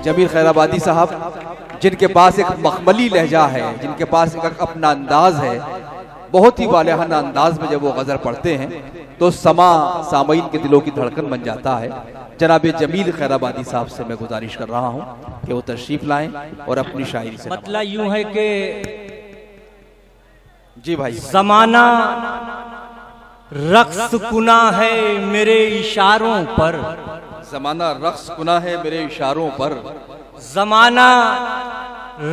जमील खैराबादी साहब, जिनके पास एक मखमली लहजा है, जिनके पास एक अपना अंदाज है, बहुत ही वालिहाना अंदाज में जब वो गज़ल पढ़ते हैं तो समा सामईन के दिलों की धड़कन बन जाता है। जनाब जमील खैराबादी साहब से मैं गुजारिश कर रहा हूँ कि वो तशरीफ लाएं और अपनी शायरी से। मतलब यूं है कि जी भाई, जमाना रक्स कुना है मेरे इशारों पर, जमाना रक्स कुना है मेरे इशारों पर, जमाना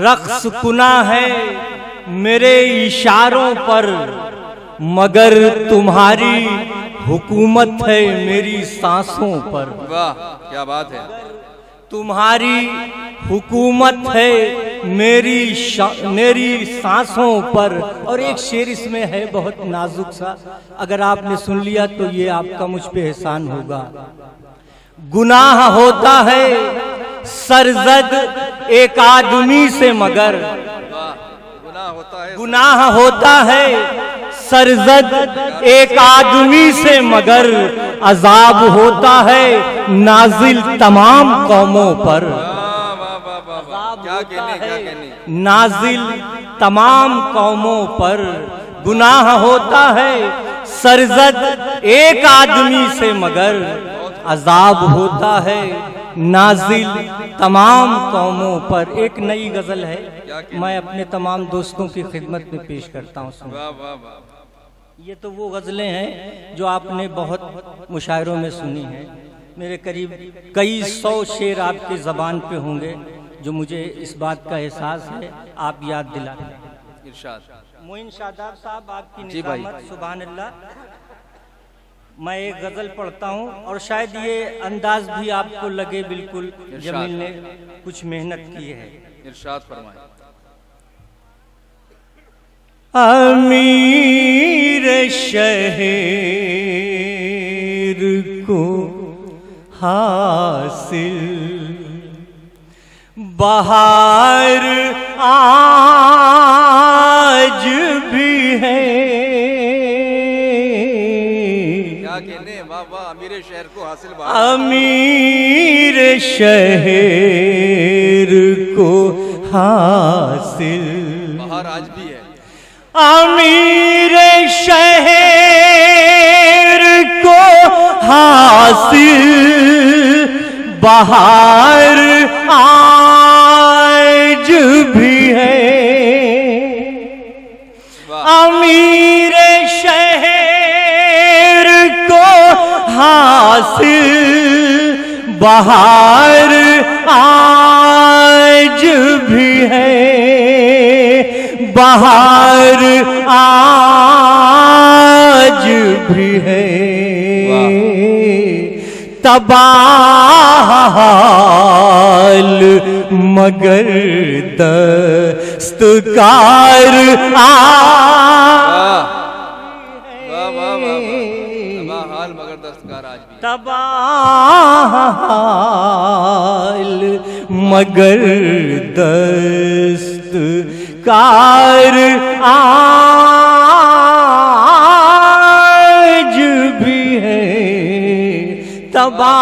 रक्स कुना है मेरे इशारों पर, मगर तुम्हारी हुकूमत है मेरी सांसों पर। वाह क्या बात है। तुम्हारी हुकूमत है मेरी सांसों पर। और एक शेर इसमें है बहुत नाजुक सा, अगर आपने सुन लिया तो ये आपका मुझ पे एहसान होगा। गुनाह होता है सरजद एक आदमी से, मगर गुनाह होता है सरजद एक आदमी से, मगर अजाब होता है नाजिल तमाम कौमों पर। नाजिल तमाम कौमों पर। गुनाह होता है सरजद एक आदमी से, मगर अजाब होता है नाजिल तमाम कौमों पर। एक नई गजल है, मैं अपने तमाम दोस्तों की खिदमत में पेश करता हूँ। ये तो वो गजलें हैं जो आपने बहुत मुशायरों में सुनी हैं। मेरे करीब कई 100 शेर आपकी ज़बान पे होंगे जो मुझे इस बात का एहसास है, आप याद दिला दें। मोइन शादाब साहब, आपकी निज़ामत सुभान अल्लाह। मैं एक गजल पढ़ता हूँ और शायद ये अंदाज भी आपको लगे बिल्कुल जमील ने कुछ मेहनत की है। इरशाद फरमाएं। अमीर शहर को हासिल बहार आज भी है। क्या कहने, वाह वाह, अमीर शहर को हासिल, अमीर शहर को हासिल बहार आज भी है। अमीर शहर को हासिल बहार आज भी है। अमीर शहर को हासिल बहार आज भी है। बहार आज भी है। तबाल मगर दस्तकार तबाल मगर दस्तकार आज भी है। तबाल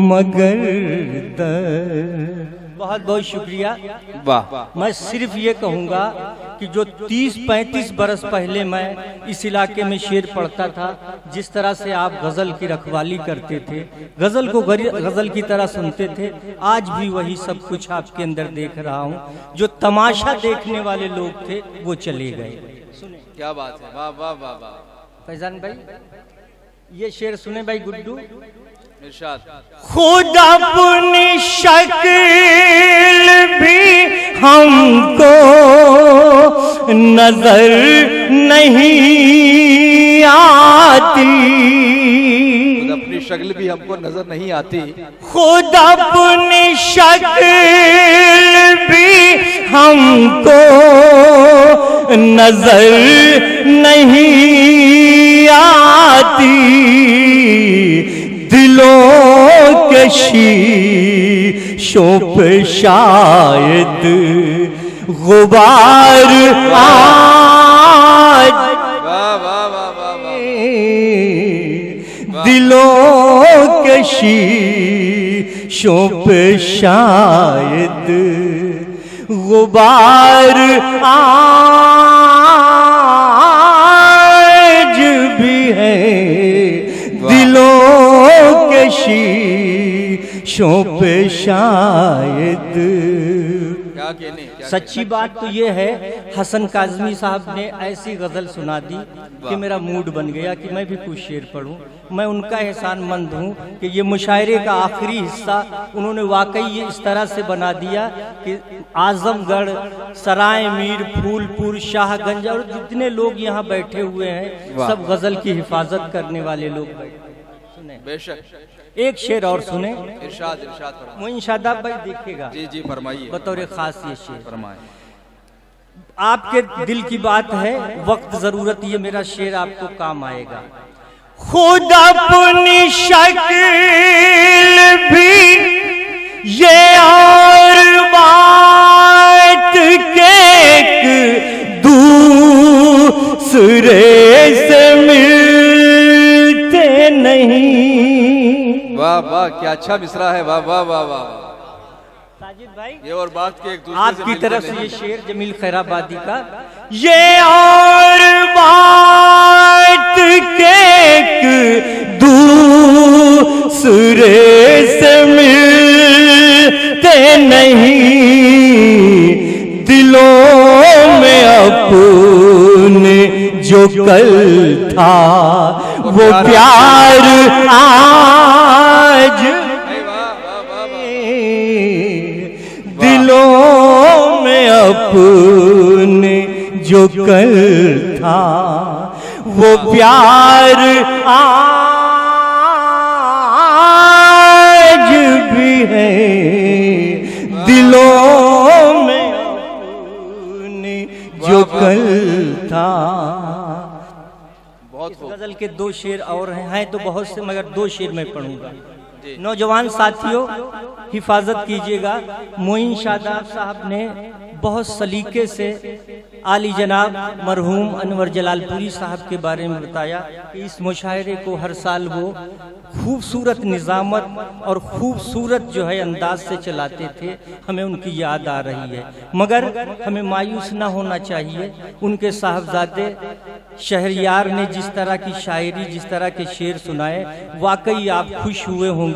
मगर बहुत बहुत शुक्रिया। वाह। मैं सिर्फ ये कहूँगा कि जो 30-35 बरस पहले मैं इस इलाके में शेर पढ़ता था, जिस तरह से आप गज़ल की रखवाली करते थे, गज़ल को गज़ल की तरह सुनते थे, आज भी वही सब कुछ आपके अंदर देख रहा हूँ। जो तमाशा देखने वाले लोग थे वो चले गए। क्या बात है, वाह वाह वाह वाह। फैजान भाई ये शेर सुने भाई गुड्डू। खुद अपनी शक्ल भी हमको नजर नहीं आती। खुद अपनी शक्ल भी हमको नजर नहीं आती। खुद अपनी शक्ल भी हमको नजर नहीं आती। दिलों के शीशों पे शायद गुबार दिलों के शीशों पे शायद गुबार आज भी है, दिलों के शीशों पे शायद। सच्ची बात तो ये है, हसन काज़मी साहब ने ऐसी गज़ल सुना दी कि मेरा मूड बन गया कि मैं भी कुछ शेर पढ़ूं। मैं उनका एहसानमंद हूं कि ये मुशायरे का आखिरी हिस्सा उन्होंने वाकई ये इस तरह से बना दिया कि आजमगढ़, सराय मीर, फूलपुर, शाहगंज और जितने लोग यहाँ बैठे हुए हैं सब गज़ल की हिफाजत करने वाले लोग बैठे। सुने बेशक। एक शेर और सुने। इरशाद इरशाद फरमाइए। मोइन शादाब भाई देखिएगा। जी जी फरमाइए। बतौर खास ये शेर फरमाइए। आपके दिल की बात है, वक्त जरूरत, ये मेरा शेर आपको काम आएगा। खुद अपनी शक्ल भी ये और बात के एक दूसरे से मिलते नहीं। वाह वाह, क्या अच्छा मिसरा है। वाह वाह वाह वाह। साजिद भाई, ये और बात के एक दूसरे आपकी तरफ से ये शेर जमील खैराबादी का। ये और बात के एक दूसरे से मिलते नहीं, दिलों में अपने जो कल था वो प्यार आज, दिलों में अपने जो कल था वो प्यार आज भी है, दिलों में अपने जो कल था। इस गजल के दो शेर और हैं तो बहुत से, मगर दो शेर मैं पढ़ूंगा। नौजवान साथियों हिफाजत कीजिएगा। मोइन शादाब साहब ने बहुत सलीके से आली जनाब मरहूम अनवर जलालपुरी साहब के बारे में बताया कि इस मुशायरे को हर साल वो खूबसूरत निज़ामत और खूबसूरत जो है अंदाज से चलाते थे। हमें उनकी याद आ रही है, मगर हमें मायूस ना होना चाहिए। उनके साहबजादे शहरयार ने जिस तरह की शायरी, जिस तरह के शेर सुनाए, वाकई आप खुश हुए होंगे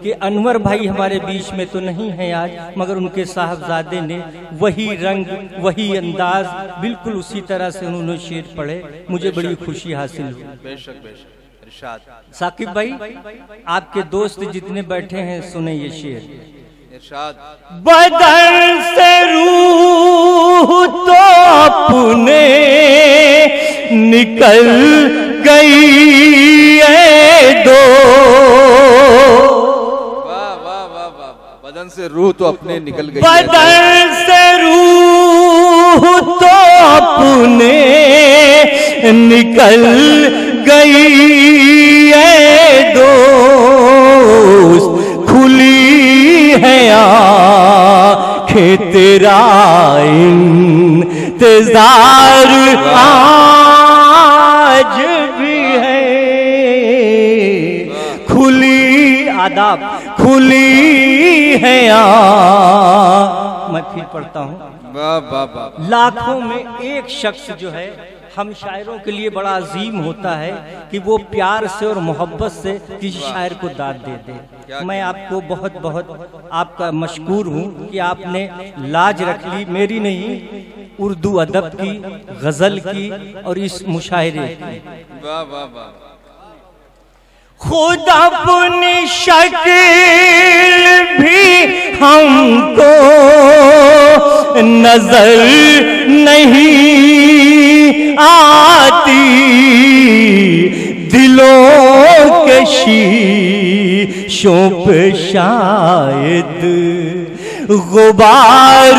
कि अनवर भाई हमारे बीच में तो नहीं है आज, मगर उनके साहबजादे ने वही रंग, वही अंदाज, बिल्कुल उसी तरह से उन्होंने शेर पढ़े। मुझे बड़ी खुशी हासिल हुई। बेशक बेशक। इरशाद। साकिब भाई, आपके दोस्त जितने बैठे हैं सुने ये शेर। इरशाद। बदन से रूह तो अपने निकल गई है दो। वाह वाह वाह वाह। बदन से रूह तो अपने निकल गई, बदन से रूह तो अपने निकल गई है दोस्त, खुली है आँखें तेरा इंतजार आज भी है, खुली आदाब खुली है मैं फिर पढ़ता हूँ। वाह वाह वाह। लाखों में एक शख्स जो है हम शायरों के लिए बड़ा अजीम होता है कि वो प्यार से और मोहब्बत से किसी शायर को दाद दे दे। मैं आपको बहुत बहुत आपका मशकूर हूँ कि आपने लाज रख ली, मेरी नहीं, उर्दू अदब की, गजल की और इस मुशायरे की। वाह वाह वाह। खुद अपनी शक्ल भी हमको नजर नहीं आती, दिलों के शीशों पे शायद गुबार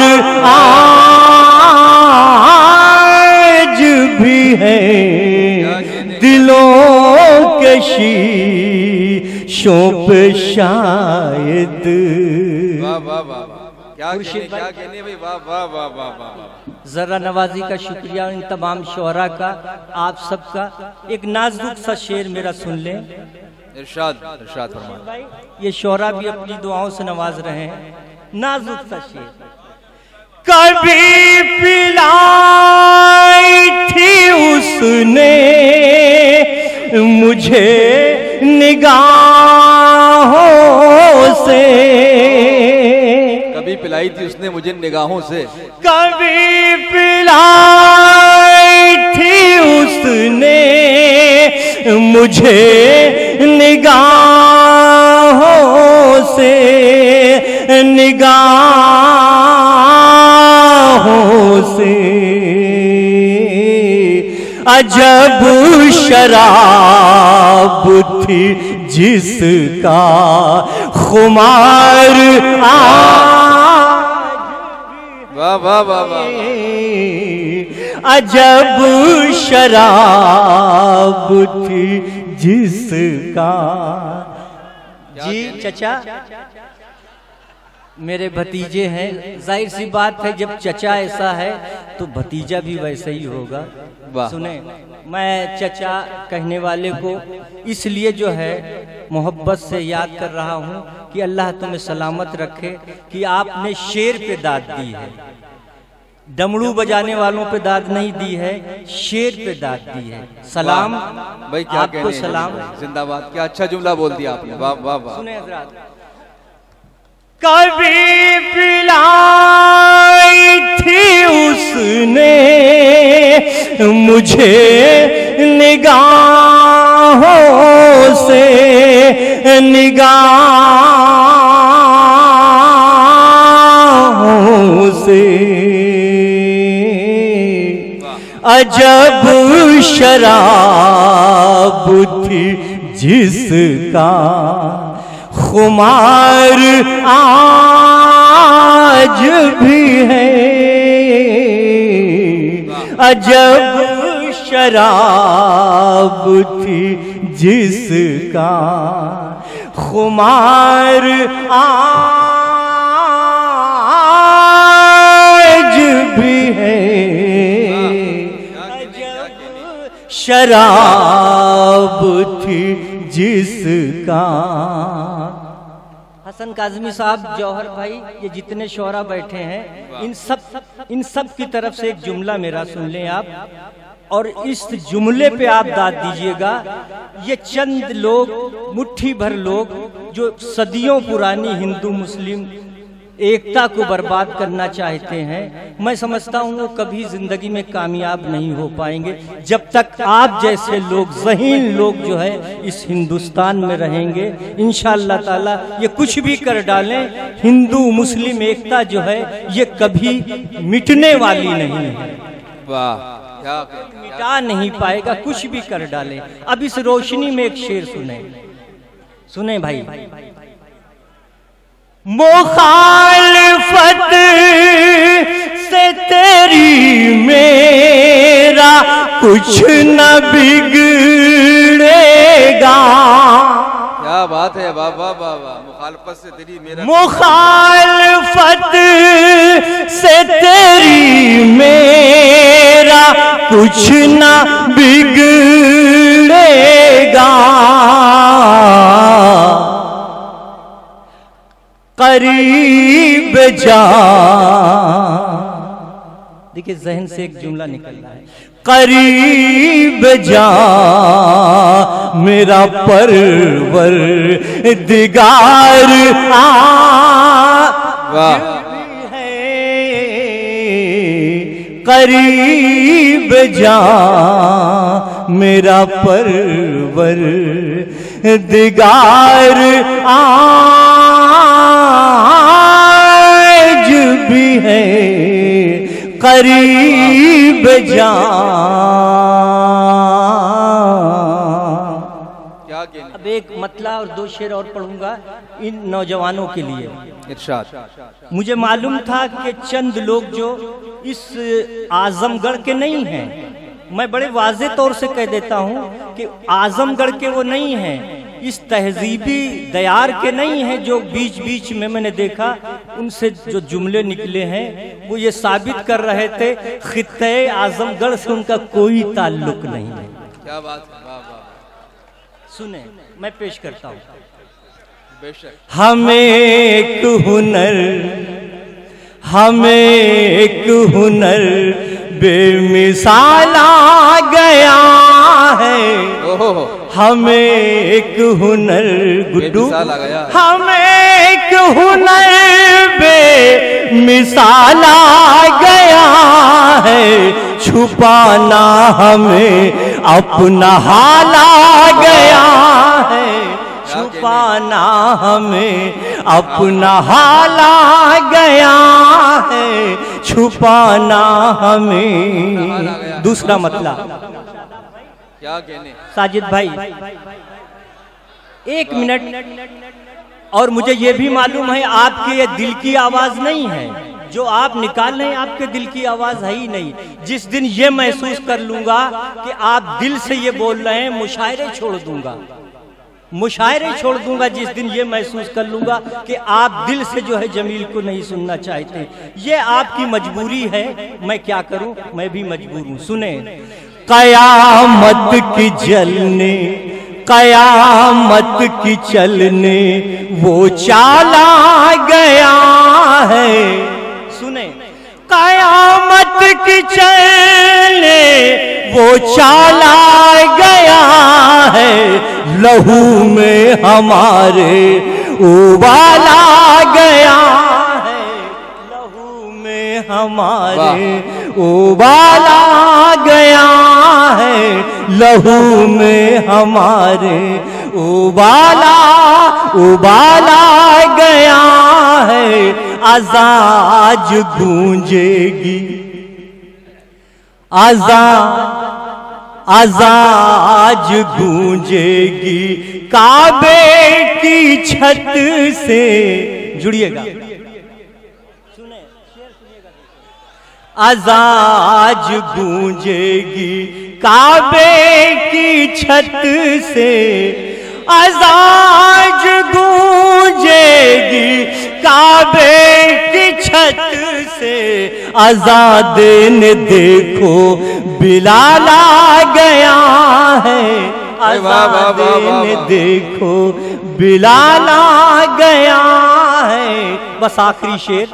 आज भी है, दिलों के शीशों पे शायद। वाह वाह वाह। क्या कहने भाई। वाह वाह वाह वाह वाह। जरा नवाजी का शुक्रिया इन तमाम शोहरा का, आप सबका। एक नाजुक सा शेर मेरा सुन लें। इरशाद इरशाद फरमाइए भाई। ये शोरा भी अपनी दुआओं से नवाज रहे हैं। नाजुक सा शेर। कभी पिलाई थी उसने मुझे निगाहों से, कभी पिलाई थी उसने मुझे निगाहों से, कभी पिलाई थी उसने मुझे निगाहों से, निगाहों से। अजब शराब थी जिसका खुमार वाह वाह वाह वाह। अजब शराब थी जिसका। जी चचा मेरे भतीजे हैं, जाहिर सी बात है जब चचा ऐसा है तो भतीजा भी वैसे ही होगा। सुने, मैं चचा कहने वाले को इसलिए जो है मोहब्बत से याद कर रहा हूँ कि अल्लाह तुम्हें सलामत रखे कि आपने शेर पे दाद दी है, डमरू बजाने वालों पे दाद नहीं दी है, शेर पे दाद दी है। सलाम भाई, क्या आपको सलाम, जिंदाबाद। क्या अच्छा जुमला बोल दिया आपने, वाह वाह वाह। सुने हज़रात, कभी पिलाई थी उसने मुझे निगाहों से, निगाहों से। अजब शराब थी जिसका खुमार आज भी है। अजब शराब थी जिसका खुमार आज भी है। अजब शराब थी जिसका। हसन काज़मी साहब, जौहर भाई, ये जितने शोरा बैठे हैं इन सब की तरफ से एक जुमला मेरा सुन लें आप, और इस जुमले पे आप दाद दीजिएगा। ये चंद लोग, मुट्ठी भर लोग जो सदियों पुरानी हिंदू मुस्लिम एकता को बर्बाद करना चाहते हैं, मैं समझता हूँ वो कभी जिंदगी में कामयाब नहीं हो पाएंगे जब तक आप जैसे लोग, ज़हीन लोग जो है इस हिंदुस्तान में रहेंगे। इंशाअल्लाह ताला ये कुछ भी कर डालें, हिंदू मुस्लिम एकता जो है ये कभी मिटने वाली नहीं है। वाह, मिटा नहीं पाएगा, कुछ भी कर डालें। अब इस रोशनी में एक शेर सुने भाई। मुखालिफत से तेरी मेरा कुछ न बिगड़ेगा। क्या बात है, वाह वाह वाह वाह। मुखालफत से तेरी मेरा, मुखालफत से तेरी मेरा कुछ न बिगड़ेगा। करीब जा, देखिए जहन से एक जुमला निकल रहा है। करीब जा मेरा परवरदिगार वाह। है। करीब जा मेरा परवरदिगार आज भी है। करीब जा। अब एक मतला और दो शेर और पढ़ूंगा इन नौजवानों के लिए। इरशाद। मुझे मालूम था कि चंद लोग जो इस आजमगढ़ के नहीं हैं, मैं बड़े वाजे तौर से कह देता हूं कि आजमगढ़ के वो नहीं हैं, इस तहजीबी दयार के नहीं हैं, जो बीच बीच में मैंने देखा उनसे जो जुमले निकले हैं वो ये साबित कर रहे थे खित्ते आजमगढ़ से उनका कोई ताल्लुक नहीं है। क्या बात है, वाह वाह। सुने, मैं पेश करता हूँ। हमें एक हुनर बेमिसाल आ गया है। हमें एक हुनर गुड्डू, हमें एक हुनर बेमिसाल आ गया है। छुपाना हमें अपना हाल आ गया है। छुपाना हमें अपना हाल आ गया है। छुपाना हमें। दूसरा मतलब क्या कहने साजिद भाई, एक मिनट, और मुझे ये भी मालूम है आपके ये दिल की आवाज नहीं है जो आप निकाल रहे हैं, आपके दिल की आवाज है ही नहीं। जिस दिन ये महसूस कर लूंगा कि आप दिल से ये बोल रहे हैं, मुशायरे छोड़ दूंगा, मुशायरे छोड़ दूंगा। जिस दिन ये महसूस कर लूंगा कि आप दिल से जो है जमील को नहीं सुनना चाहते, ये आपकी मजबूरी है। मैं क्या करूं, मैं भी मजबूर हूं। सुने, कयामत की जलने, कयामत की चलने वो चाला गया है। सुने, कयामत की चलने वो चाला गया है। लहू में हमारे उबाला गया है। लहू में हमारे उबाला गया है। लहू में हमारे उबाला गया है। आजाज गूंजेगी, आजाज गूंजेगी काबे की छत से। जुड़िएगा, आजाज गूंजेगी काबे की छत से। आजाज गूंजेगी काबे की छत से। आजादे ने देखो बिलाल आ गया है। आजादे ने देखो बिलाल आ गया है। बस आखिरी शेर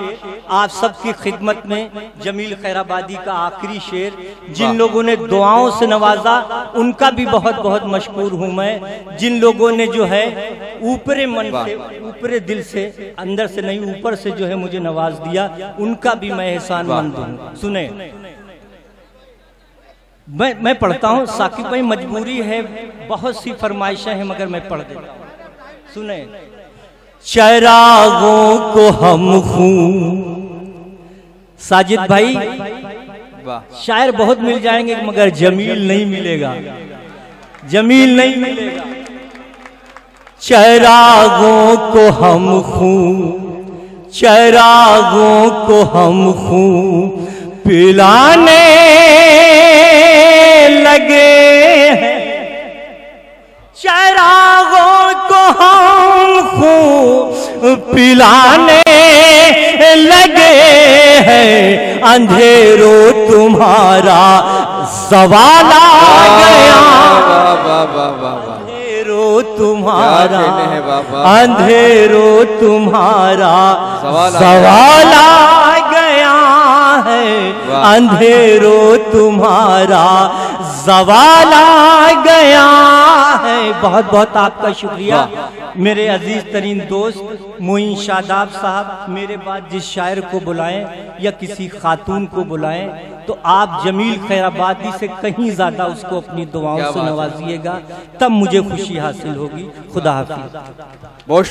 आप सबकी खिदमत में, जमील खैराबादी का आखिरी शेर। जिन लोगों ने दुआओं से नवाजा उनका भी बहुत बहुत मशकूर हूं मैं। जिन लोगों ने जो है ऊपरे मन से, ऊपरे दिल से, अंदर से नहीं ऊपर से जो है मुझे नवाज दिया, उनका भी मैं एहसानमंद हूं। सुने, मैं पढ़ता हूं। साकिब भाई मजबूरी है, बहुत सी फरमाइशें हैं मगर मैं पढ़ देता हूं। सुने, चरागों को हम खूं। साजिद भाई शायर बहुत मिल जाएंगे मगर जमील नहीं मिलेगा, जमील नहीं मिलेगा। चरागों को हम खूं, चरागों को हम खूं पिलाने लगे हैं। चरागों को हम खूं पिलाने लगे हैं। अंधेरों तुम्हारा सवाल आ गया। अंधेरों तुम्हारा, अंधेरों तुम्हारा सवाल आ गया है। अंधेरों तुम्हारा सवाल आ गया है। बहुत बहुत आपका शुक्रिया मेरे अजीज तरीन दोस्त मोइन शादाब साहब। मेरे बाद जिस शायर को बुलाएं या किसी खातून को बुलाएं तो आप जमील खैराबादी से कहीं ज्यादा उसको अपनी दुआओं से नवाजिएगा, तब मुझे खुशी हासिल होगी। खुदा हाफिज।